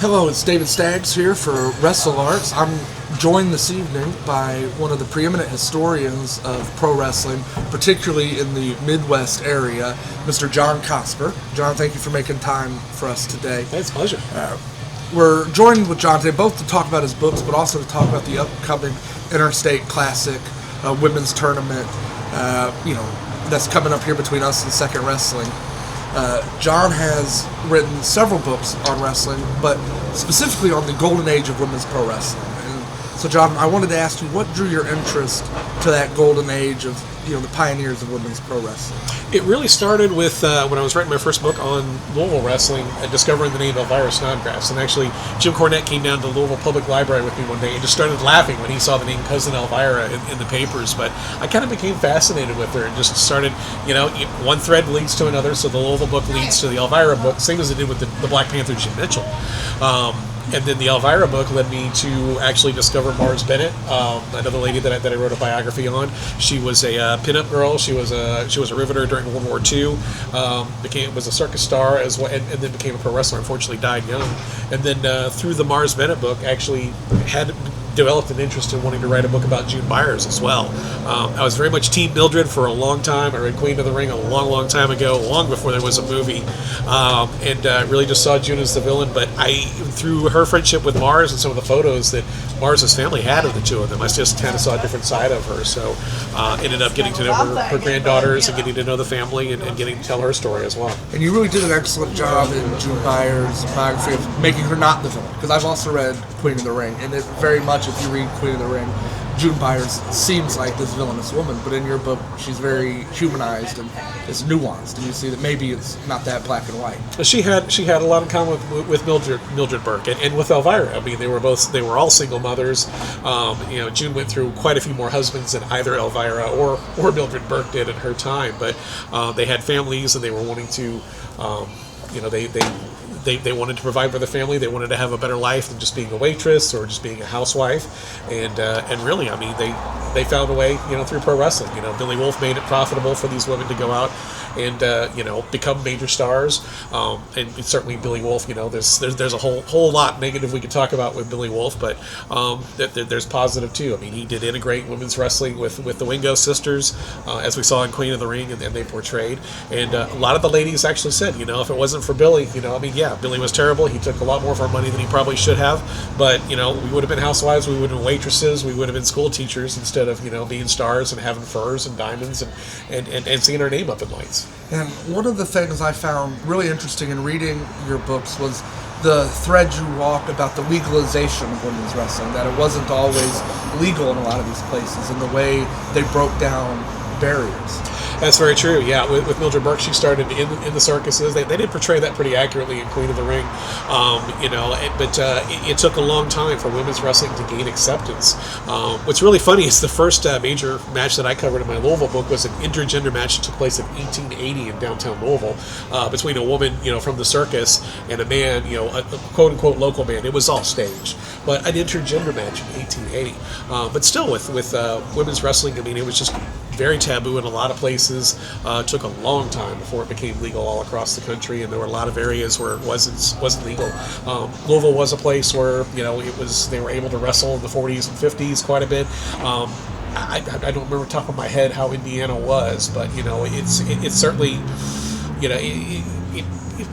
Hello, it's David Staggs here for Wrestlearts. I'm joined this evening by one of the preeminent historians of pro wrestling, particularly in the Midwest area, Mr. John Cosper. John, thank you for making time for us today. It's a pleasure. We're joined with John today both to talk about his books, but also to talk about the upcoming Interstate Classic women's tournament, that's coming up here between us and Second Wrestling. John has written several books on wrestling, but specifically on the golden age of women's pro wrestling. And so, John, I wanted to ask you, what drew your interest to that golden age of the pioneers of women's pro wrestling? It really started with when I was writing my first book on Louisville wrestling and discovering the name Elvira Snodgrass. And actually, Jim Cornette came down to the Louisville Public Library with me one day and just started laughing when he saw the name Cousin Elvira in the papers. But I kind of became fascinated with her and just started, one thread leads to another. So the Louisville book leads to the Elvira book, same as it did with the Black Panther Jim Mitchell. And then the Elvira book led me to actually discover Mars Bennett, another lady that I wrote a biography on. She was a pinup girl. She was a riveter during World War II. Was a circus star as well, and then became a pro wrestler. Unfortunately, died young. And then through the Mars Bennett book, actually had developed an interest in wanting to write a book about June Byers as well. I was very much Team Mildred for a long time. I read Queen of the Ring a long time ago, long before there was a movie, and really just saw June as the villain. But through her friendship with Mars and some of the photos that Mars's family had of the two of them, I just kind of saw a different side of her. So ended up getting to know her granddaughters and getting to know the family and getting to tell her story as well. And you really did an excellent job in June Byers' biography of making her not the villain, because I've also read Queen of the Ring, and it very much, if you read Queen of the Ring, June Byers seems like this villainous woman, but in your book, she's very humanized and it's nuanced, and you see that maybe it's not that black and white. She had a lot in common with Mildred Burke and with Elvira. I mean, they were all single mothers. June went through quite a few more husbands than either Elvira or Mildred Burke did in her time, but they had families and they were wanting to, They wanted to provide for the family. They wanted to have a better life than just being a waitress or just being a housewife. And really, I mean, they found a way, through pro wrestling. Billy Wolf made it profitable for these women to go out and become major stars. And certainly Billy Wolf, there's a whole lot negative we could talk about with Billy Wolf, but there's positive too. I mean, he did integrate women's wrestling with the Wingo sisters, as we saw in Queen of the Ring, and they portrayed. And a lot of the ladies actually said, if it wasn't for Billy, Billy was terrible. He took a lot more of our money than he probably should have. But, we would have been housewives, we would have been waitresses, we would have been school teachers instead of, being stars and having furs and diamonds and seeing our name up in lights. And one of the things I found really interesting in reading your books was the thread you walk about the legalization of women's wrestling, that it wasn't always legal in a lot of these places, and the way they broke down barriers. That's very true. Yeah, with Mildred Burke, she started in the circuses. They did portray that pretty accurately in Queen of the Ring, but it took a long time for women's wrestling to gain acceptance. What's really funny is the first major match that I covered in my Louisville book was an intergender match that took place in 1880 in downtown Louisville between a woman, from the circus and a man, a quote-unquote local man. It was all staged, but an intergender match in 1880. But still, with women's wrestling, I mean, it was just very taboo in a lot of places. It took a long time before it became legal all across the country, and there were a lot of areas where it wasn't legal. Louisville was a place where they were able to wrestle in the 40s and 50s quite a bit. I don't remember top of my head how Indiana was, but it's certainly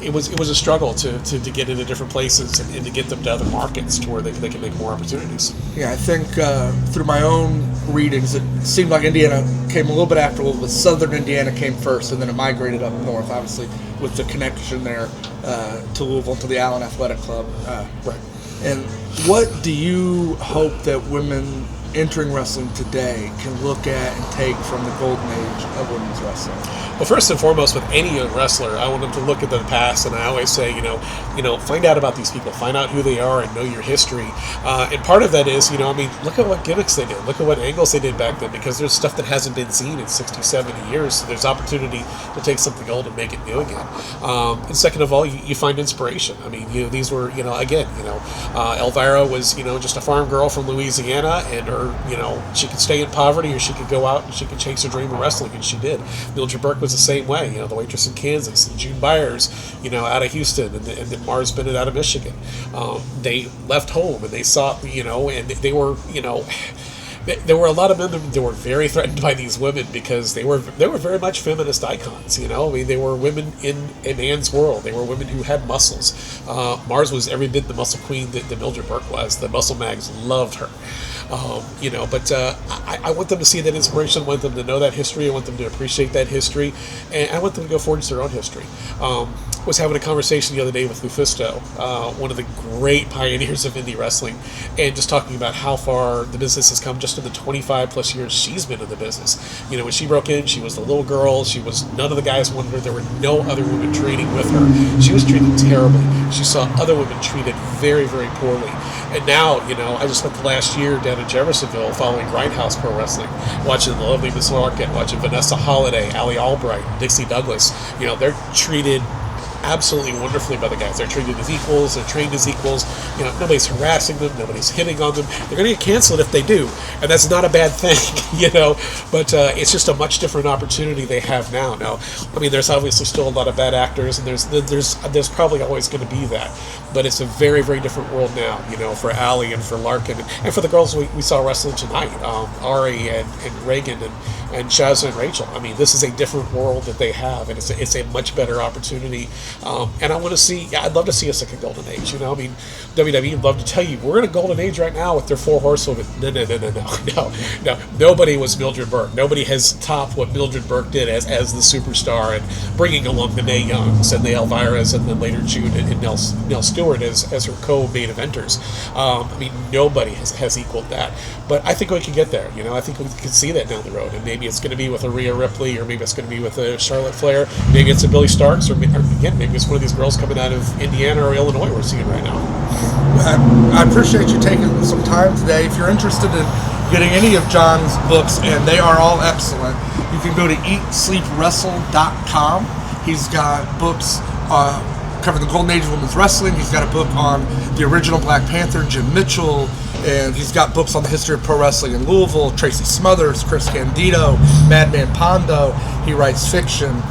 it was a struggle to get into different places and to get them to other markets to where they can make more opportunities. Yeah, I think through my own readings, it seemed like Indiana came a little bit after Louisville, but southern Indiana came first, and then it migrated up north, obviously, with the connection there to Louisville, to the Allen Athletic Club. Right. And what do you hope that women entering wrestling today can look at and take from the golden age of women's wrestling? Well, first and foremost, with any young wrestler, I want them to look at the past, and I always say, find out about these people, find out who they are, and know your history. And part of that is, look at what gimmicks they did, look at what angles they did back then, because there's stuff that hasn't been seen in 60, 70 years, so there's opportunity to take something old and make it new again. And second of all, you find inspiration. I mean, these were, Elvira was, just a farm girl from Louisiana, and her either, she could stay in poverty or she could go out and she could chase her dream of wrestling, and she did. Mildred Burke was the same way, the waitress in Kansas, and June Byers, out of Houston, and then Mars Bennett out of Michigan. They left home and they saw, and they were, there were a lot of men that were very threatened by these women because they were very much feminist icons. They were women in a man's world. They were women who had muscles. Mars was every bit the muscle queen that Mildred Burke was. The muscle mags loved her. But I want them to see that inspiration. I want them to know that history. I want them to appreciate that history, and I want them to go forge their own history. I was having a conversation the other day with Lufisto, one of the great pioneers of indie wrestling, and just talking about how far the business has come just in the 25 plus years she's been in the business. When she broke in, she was the little girl. None of the guys wanted her. There were no other women training with her. She was treated terribly. She saw other women treated very, very poorly. And now, I just spent the last year down in Jeffersonville following Grindhouse Pro Wrestling, watching the lovely Miss Larkin, watching Vanessa Holiday, Allie Albright, Dixie Douglas. They're treated absolutely wonderfully by the guys. They're treated as equals. They're trained as equals. Nobody's harassing them. Nobody's hitting on them. They're going to get canceled if they do, and that's not a bad thing, But it's just a much different opportunity they have now. Now, there's obviously still a lot of bad actors, and there's probably always going to be that. But it's a very, very different world now, for Allie and for Larkin and for the girls we saw wrestling tonight, Ari and Reagan and Shazza and Rachel. This is a different world that they have, and it's a much better opportunity. And I'd love to see us like a golden age. WWE would love to tell you we're in a golden age right now with their 4 horsewomen. No. Nobody was Mildred Burke. Nobody has topped what Mildred Burke did as the superstar, and bringing along the Mae Youngs and the Elviras and then later June and Nell Stewart as her co-main eventers. Nobody has equaled that. But I think we can get there. I think we can see that down the road, and maybe it's going to be with a Rhea Ripley, or maybe it's going to be with a Charlotte Flair, maybe it's a Billy Starks, or again, maybe it's one of these girls coming out of Indiana or Illinois we're seeing right now. I appreciate you taking some time today. If you're interested in getting any of John's books, and they are all excellent, you can go to eatsleepwrestle.com. He's got books covering the golden age of women's wrestling. He's got a book on the original Black Panther, Jim Mitchell, and he's got books on the history of pro wrestling in Louisville, Tracy Smothers, Chris Candido, Madman Pondo. He writes fiction.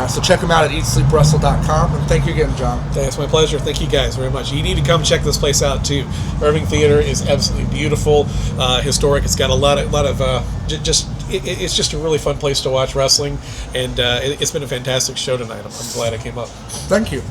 So check him out at eatsleepwrestle.com, and thank you again, John. It's my pleasure. Thank you guys very much. You need to come check this place out too. Irving Theater is absolutely beautiful, historic. It's got a lot of it's just a really fun place to watch wrestling, and it's been a fantastic show tonight. I'm glad I came up. Thank you.